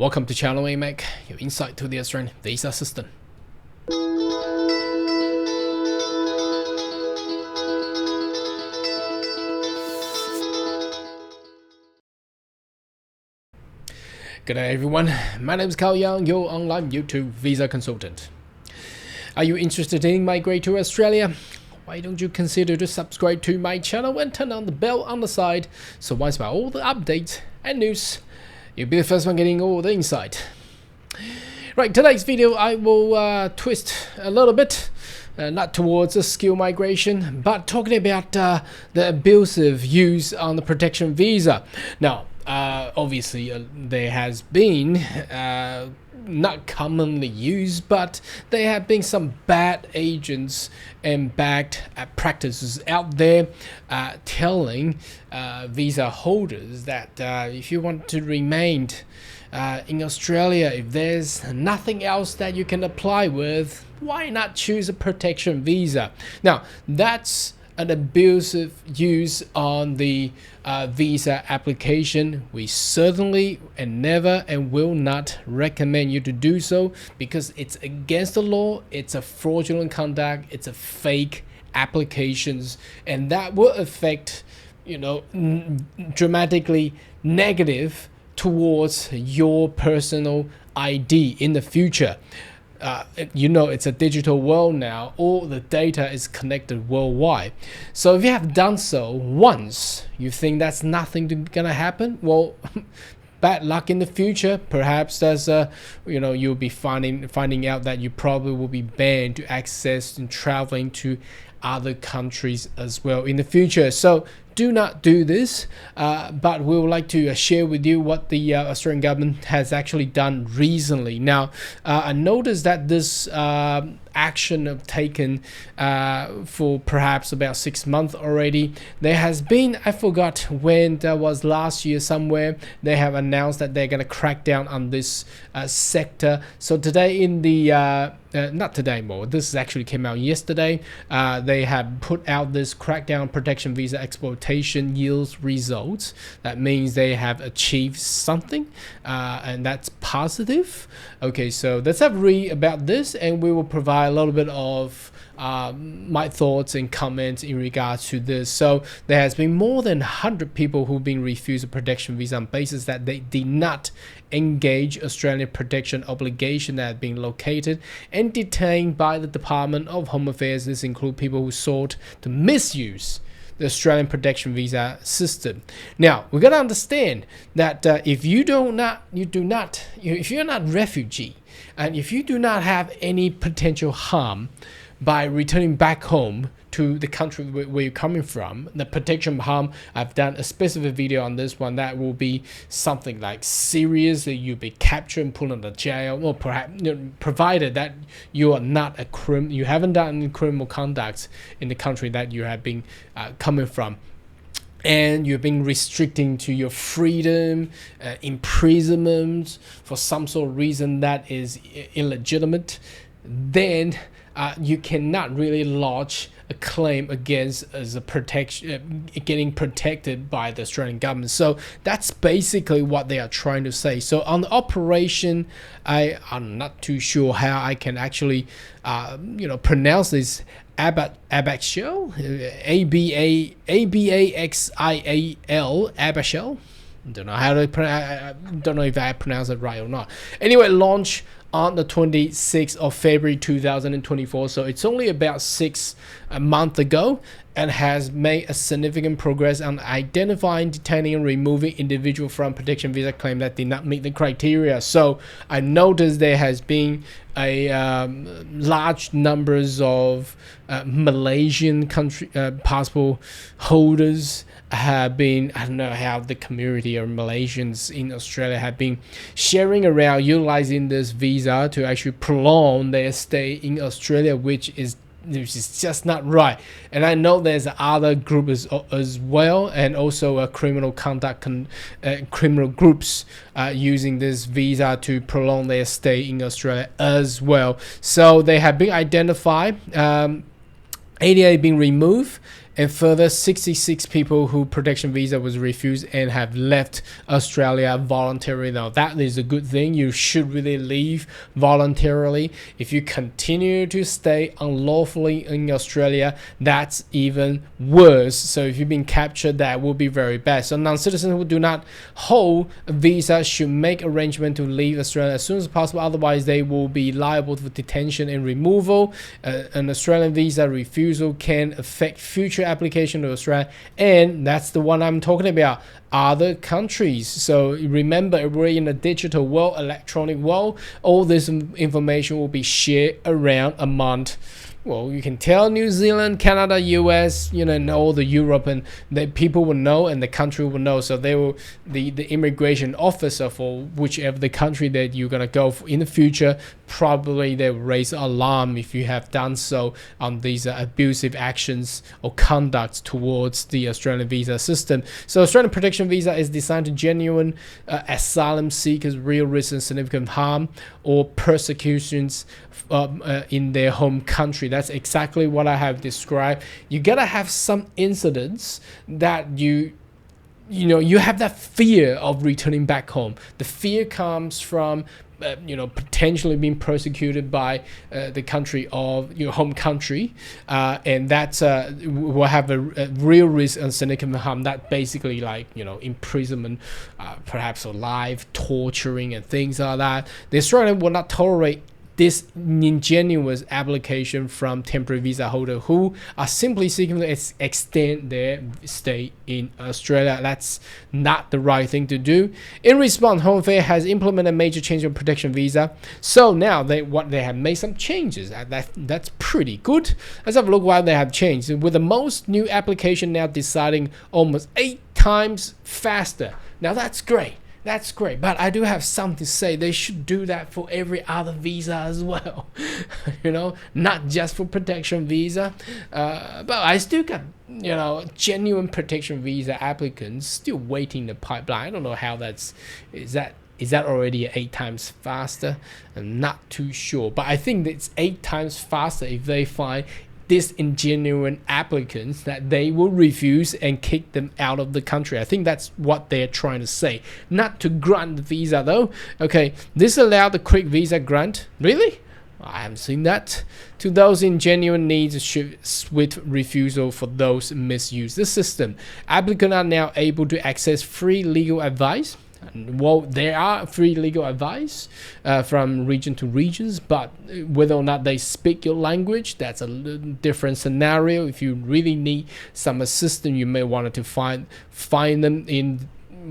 Welcome to Channel AMAC, your insight to the Australian visa system. Good day everyone, my name is Carl Young, your online YouTube visa consultant. Are you interested in migrating to Australia? Why don't you consider to subscribe to my channel and turn on the bell on the side, so once by all the updates and news, you'll be the first one getting all the insight. Right, today's video I will twist a little bit, not towards a skill migration, but talking about the abusive use on the protection visa. Now, obviously there has been not commonly used, but there have been some bad agents and bad practices out there telling visa holders that if you want to remain in Australia, if there's nothing else that you can apply with, why not choose a protection visa? Now, that's an abusive use on the visa application. We certainly and never and will not recommend you to do so, because it's against the law, it's a fraudulent conduct, it's a fake applications, and that will affect, you know, dramatically negative towards your personal ID in the future. You know, it's a digital world now. All the data is connected worldwide. So if you have done so once, you think that's nothing gonna happen, well, bad luck in the future. Perhaps there's you know, you'll be finding out that you probably will be banned to access and traveling to other countries as well in the future. So do not do this, but we would like to share with you what the Australian government has actually done recently. Now, I noticed that this action taken for perhaps about 6 months already. There has been, I forgot when, that was last year somewhere, they have announced that they're going to crack down on this sector. So today in the not today more, this actually came out yesterday, they have put out this crackdown protection visa exploitation yields results. That means they have achieved something, and that's positive. Okay, so let's have a read about this, and we will provide a little bit of my thoughts and comments in regards to this. So there has been more than 100 people who've been refused a protection visa on basis that they did not engage Australian protection obligation that had been located and detained by the Department of Home Affairs. This includes people who sought to misuse the Australian protection visa system. Now, we got to understand that if you're not refugee, and if you do not have any potential harm by returning back home to the country where you're coming from, the protection harm, I've done a specific video on this one, that will be something like serious, that you'll be captured and put in the jail, or perhaps, you know, provided that you are not you haven't done any criminal conduct in the country that you have been coming from, and you're being restricting to your freedom, imprisonment for some sort of reason that is illegitimate, then you cannot really lodge a claim against as a protection, getting protected by the Australian government. So that's basically what they are trying to say. So on the operation, I'm not too sure how I can actually you know, pronounce this. Abaxial, Abaxial, Abaxial. Don't know how to I don't know if I pronounce it right or not. Anyway, launch on the 26th of February 2024, so it's only about 6 months ago, and has made a significant progress on identifying, detaining, and removing individual from protection visa claim that did not meet the criteria. So I noticed there has been a large numbers of Malaysian country passport holders have been, I don't know how the community of Malaysians in Australia have been sharing around utilizing this visa to actually prolong their stay in Australia, which is just not right. And I know there's other groups as well, and also criminal conduct criminal groups using this visa to prolong their stay in Australia as well. So they have been identified, ADA being removed, and further 66 people who protection visa was refused and have left Australia voluntarily. Now that is a good thing. You should really leave voluntarily. If you continue to stay unlawfully in Australia, that's even worse. So if you've been captured, that will be very bad. So non-citizens who do not hold a visa should make arrangement to leave Australia as soon as possible. Otherwise, they will be liable for detention and removal. An Australian visa refusal can affect future application to Australia, and that's the one I'm talking about. Other countries. So remember, we're in a digital world, electronic world. All this information will be shared around among, well, you can tell New Zealand, Canada, US, and all the Europe, and the people will know and the country will know. So they will, the immigration officer for whichever the country that you're gonna go for in the future, probably they will raise alarm if you have done so on these abusive actions or conduct towards the Australian visa system. So Australian protection visa is designed to genuine asylum seekers real risk and significant harm or persecutions in their home country. That's exactly what I have described. You gotta have some incidents that you have that fear of returning back home. The fear comes from potentially being persecuted by the country of your home country, and that's will have a real risk and significant harm. That basically like imprisonment, perhaps alive, torturing, and things like that. The Australian will not tolerate this ingenuous application from temporary visa holders who are simply seeking to extend their stay in Australia. That's not the right thing to do. In response, Home Affairs has implemented a major change of protection visa. So now they have made some changes. That's pretty good. Let's have a look why they have changed. With the most new application now deciding almost 8 times faster. Now that's great. That's great, but I do have something to say. They should do that for every other visa as well, not just for protection visa. But I still got, genuine protection visa applicants still waiting in the pipeline. I don't know how is that already 8 times faster? I'm not too sure, but I think it's 8 times faster if they find disingenuous applicants that they will refuse and kick them out of the country. I think that's what they're trying to say. Not to grant the visa though. Okay, this allowed the quick visa grant. Really? I haven't seen that. To those in genuine needs, swift refusal for those misuse the system. Applicants are now able to access free legal advice. Well, there are free legal advice from region to regions, but whether or not they speak your language, that's a different scenario. If you really need some assistance, you may want to find them in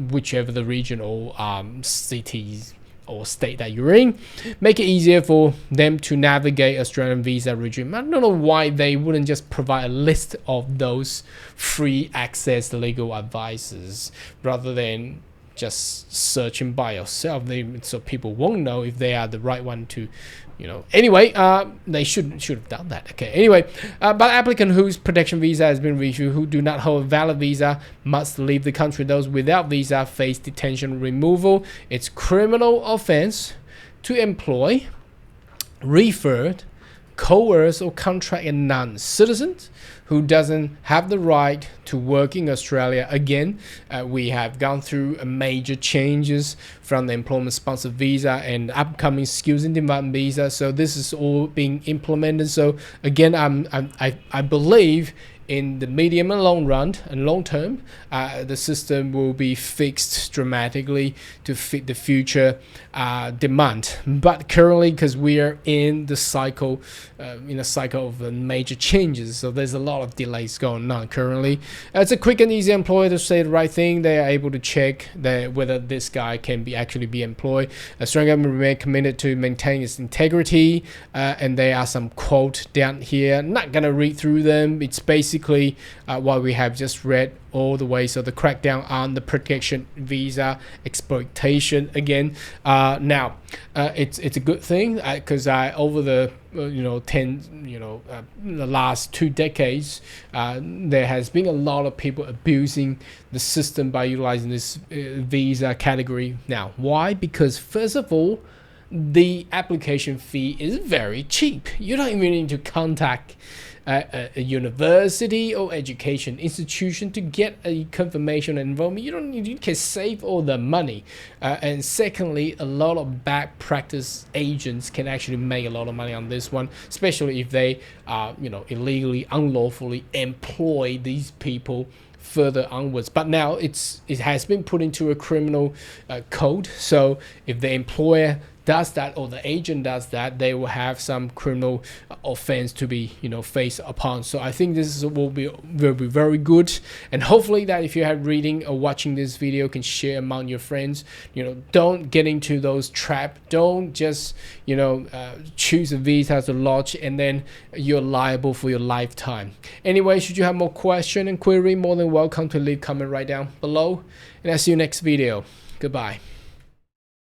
whichever the region or cities or state that you're in. Make it easier for them to navigate Australian visa regime. I don't know why they wouldn't just provide a list of those free access legal advices rather than just searching by yourself, so people won't know if they are the right one to, Anyway, they should have done that. Okay. Anyway, but applicant whose protection visa has been refused, who do not hold a valid visa, must leave the country. Those without visa face detention, removal. It's criminal offense to employ, refer, coerce, or contract a non-citizen who doesn't have the right to work in Australia. Again, we have gone through major changes from the employment sponsored visa and upcoming skills and development visa. So this is all being implemented. So again, I believe in the medium and long term, the system will be fixed dramatically to fit the future demand. But currently, because we are in a cycle of major changes, so there's a lot of delays going on currently. It's a quick and easy employer to say the right thing. They are able to check whether this guy can actually be employed. Australian government remain committed to maintain its integrity, and there are some quotes down here. Not gonna read through them. It's basically what we have just read all the way. So the crackdown on the protection visa exploitation again. Now it's a good thing because over the the last 2 decades, there has been a lot of people abusing the system by utilizing this visa category. Now, why? Because first of all, the application fee is very cheap. You don't even need to contact a university or education institution to get a confirmation of enrollment. You can save all the money. And secondly, a lot of bad practice agents can actually make a lot of money on this one, especially if they illegally, unlawfully employ these people further onwards. But now it has been put into a criminal code, so if the employer does that or the agent does that, they will have some criminal offense to be faced upon. So I think this will be very good, and hopefully that if you are reading or watching this video, can share among your friends. Don't get into those traps. Don't just choose a visa to lodge and then you're liable for your lifetime. Anyway, should you have more question and query, more than welcome to leave comment right down below, and I'll see you next video. Goodbye.